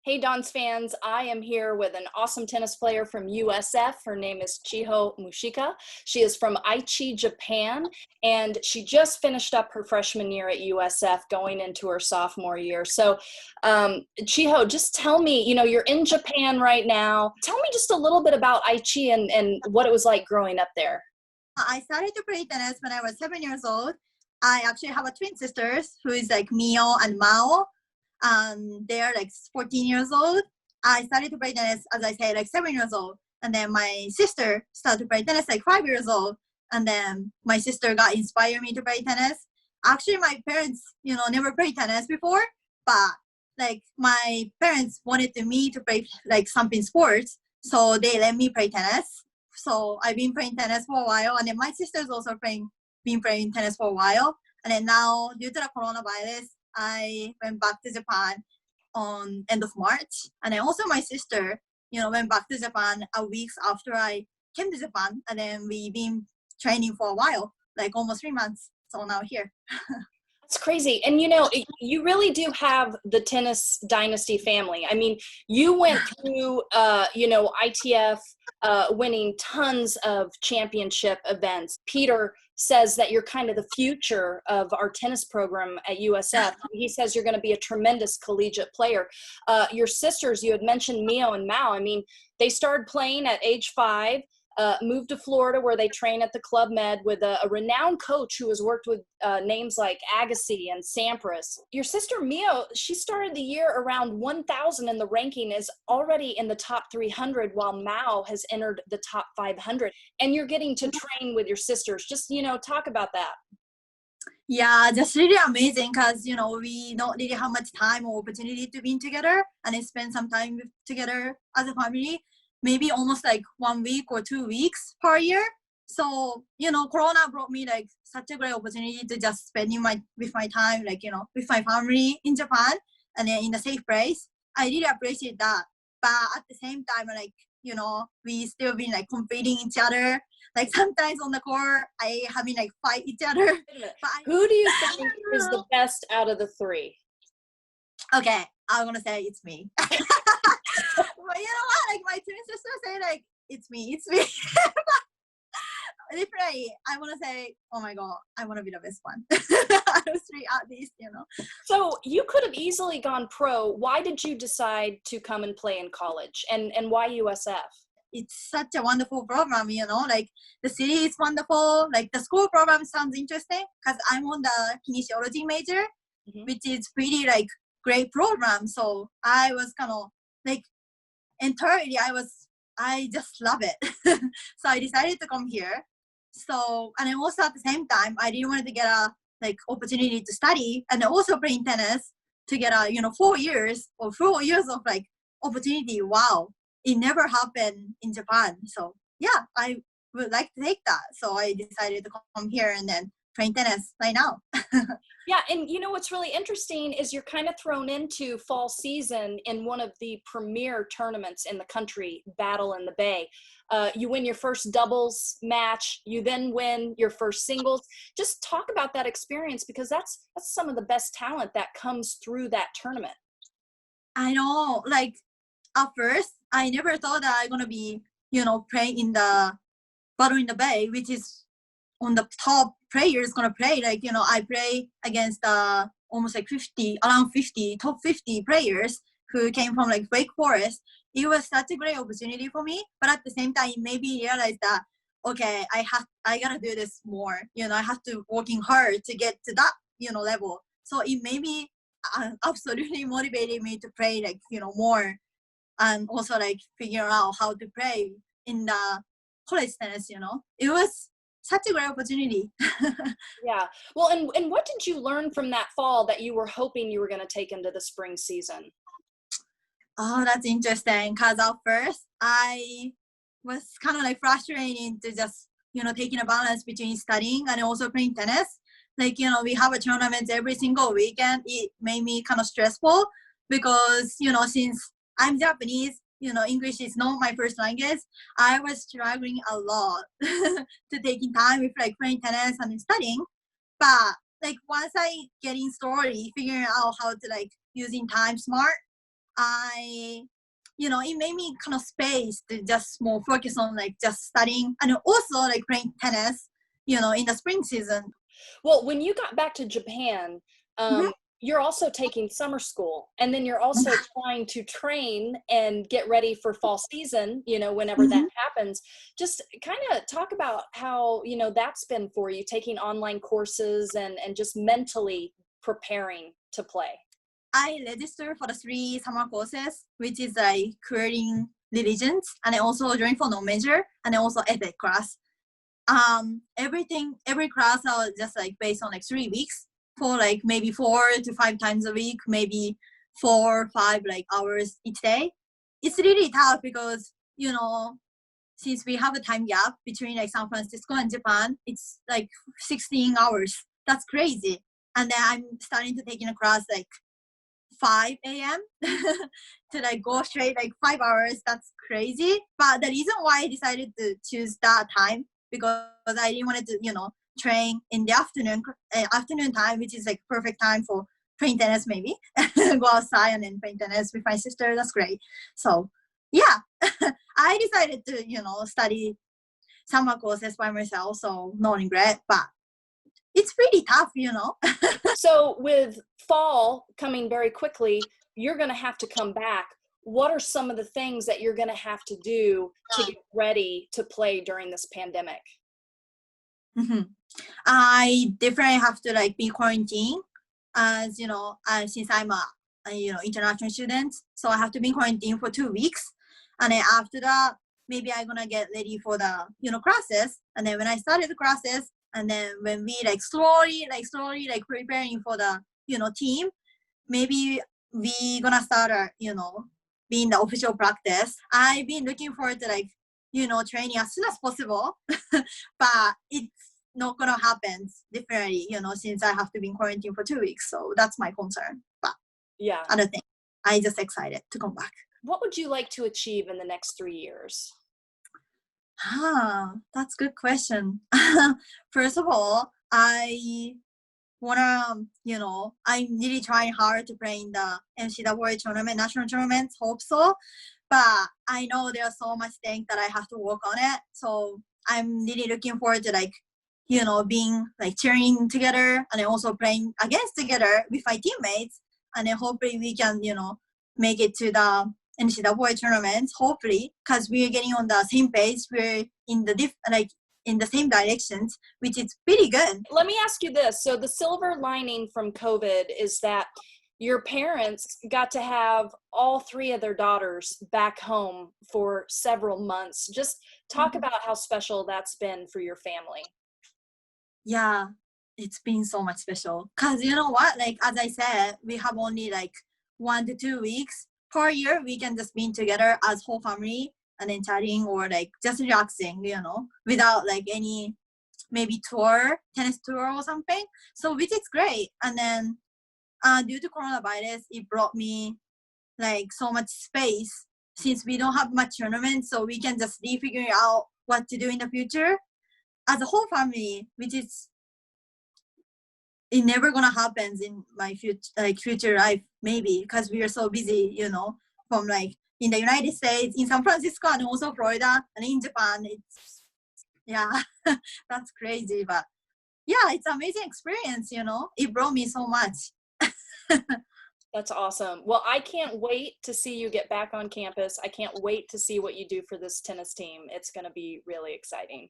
Hey, Don's fans, I am here with an awesome tennis player from USF. Her name is Chiho Mushika. She is from Aichi, Japan, and she just finished up her freshman year at USF going into her sophomore year. So, Chiho, just tell me, you're in Japan right now. Tell me just a little bit about Aichi and what it was like growing up there. I started to play tennis when I was 7 years old. I actually have a twin sisters who is like Mio and Mao. They're like 14 years old. I started to play tennis, as I say, like 7 years old. And then my sister started to play tennis like 5 years old. And then my sister got inspired me to play tennis. Actually, my parents, never played tennis before, but like my parents wanted me to play like something sports. So they let me play tennis. So I've been playing tennis for a while. And then my sister's also been playing tennis for a while. And then now, due to the coronavirus, I went back to Japan on end of March. And then also my sister, went back to Japan a week after I came to Japan. And then we've been training for a while, like almost 3 months. So now here. It's crazy. And you really do have the tennis dynasty family. I mean, you went through, ITF, winning tons of championship events. Peter says that you're kind of the future of our tennis program at USF. He says you're going to be a tremendous collegiate player. Your sisters, you had mentioned Mio and Mao. I mean, they started playing at age 5. Moved to Florida where they train at the Club Med with a renowned coach who has worked with names like Agassi and Sampras. Your sister Mio, she started the year around 1,000 and the ranking is already in the top 300 while Mao has entered the top 500. And you're getting to train with your sisters. Just, talk about that. Yeah, that's really amazing because, we don't really have much time or opportunity to be together and spend some time together as a family. Maybe almost like 1 week or 2 weeks per year. So, Corona brought me like such a great opportunity to just spending with my time, like, with my family in Japan and then in a safe place. I really appreciate that. But at the same time, like, we still been like competing each other. Like sometimes on the court, I having like fight each other. Who do you think is the best out of the 3? Okay, I'm gonna say it's me. But you know what? Like my twin sister say like it's me. Literally, I wanna say, oh my god, I wanna be the best one. Out of 3 at least, So you could have easily gone pro. Why did you decide to come and play in college? And why USF? It's such a wonderful program, like the city is wonderful. Like the school program sounds interesting because I'm on the kinesiology major, which is pretty like great program. So I was kind of like entirely, I just love it. So I decided to come here. So, and then also at the same time, I really wanted to get a like opportunity to study and also playing tennis to get a 4 years or 4 years of like opportunity. Wow, it never happened in Japan. So yeah, I would like to take that. So I decided to come here and then playing tennis right now. Yeah, and what's really interesting is you're kind of thrown into fall season in one of the premier tournaments in the country, Battle in the Bay. You win your first doubles match, you then win your first singles. Just talk about that experience because that's some of the best talent that comes through that tournament. I know, like at first, I never thought that I'm gonna be, playing in the Battle in the Bay, which is on the top players gonna play. Like, I play against almost like around 50, top 50 players who came from like Wake Forest. It was such a great opportunity for me. But at the same time, it made me realize that, okay, I gotta do this more. I have to working hard to get to that, level. So it made me absolutely motivated me to play like, more and also like figure out how to play in the college tennis, It was such a great opportunity. Yeah. Well, and what did you learn from that fall that you were hoping you were going to take into the spring season? Oh, that's interesting. Because at first, I was kind of like frustrated to just, taking a balance between studying and also playing tennis. Like, we have a tournament every single weekend. It made me kind of stressful because, since I'm Japanese, English is not my first language. I was struggling a lot to taking time with like playing tennis and studying. But like once I getting story, figuring out how to like using time smart, it made me kind of space to just more focus on like just studying and also like playing tennis, in the spring season. Well, when you got back to Japan, Mhm. you're also taking summer school, and then you're also trying to train and get ready for fall season, whenever that Mhm. happens. Just kind of talk about how, that's been for you, taking online courses and just mentally preparing to play. I registered for the 3 summer courses, which is like creating religions, and I also joined for no major, and I also ethic class. Every class I was just like based on like 3 weeks for like maybe 4 to 5 times a week, maybe 4 or 5 like hours each day. It's really tough because since we have a time gap between like San Francisco and Japan, it's like 16 hours. That's crazy. And then I'm starting to take in a class like 5 a.m. to like go straight like 5 hours. That's crazy. But the reason why I decided to choose that time because I didn't want to, train in the afternoon time, which is like perfect time for playing tennis. Maybe go outside and then play tennis with my sister. That's great. So yeah, I decided to study summer courses by myself. So no regret, but it's pretty tough. So with fall coming very quickly, you're going to have to come back. What are some of the things that you're going to have to do to get ready to play during this pandemic? hmm I definitely have to like be quarantined, as since I'm a international student, so I have to be quarantined for 2 weeks, and then after that, maybe I'm gonna get ready for the classes, and then when I started the classes, and then when we like slowly like preparing for the team, maybe we gonna start being the official practice. I've been looking forward to like training as soon as possible, but it's not gonna happen differently, since I have to be in quarantine for 2 weeks. So that's my concern. But Yeah. other thing, I just excited to come back. What would you like to achieve in the next 3 years? That's a good question. First of all, I wanna, I'm really trying hard to play in the NCAA tournament, national tournaments. Hope so, but I know there's so much things that I have to work on it. So I'm really looking forward to like, being like cheering together and then also playing against together with my teammates, and then hopefully we can, make it to the NCAA tournaments. Hopefully, because we're getting on the same pace, we're in the in the same directions, which is pretty good. Let me ask you this. So the silver lining from COVID is that your parents got to have all three of their daughters back home for several months. Just talk about how special that's been for your family. Yeah, it's been so much special. Cause you know what? Like as I said, we have only like 1 to 2 weeks per year. We can just be together as whole family and then chatting or like just relaxing, without like any maybe tennis tour or something. So which is great. And then due to coronavirus, it brought me like so much space since we don't have much tournaments, so we can just refigure out what to do in the future as a whole family, which is it never gonna happen in my future life maybe because we are so busy, from like in the United States, in San Francisco, and also Florida, and in Japan. It's yeah, that's crazy, but yeah, it's amazing experience. It brought me so much. That's awesome. Well, I can't wait to see you get back on campus. I can't wait to see what you do for this tennis team. It's going to be really exciting.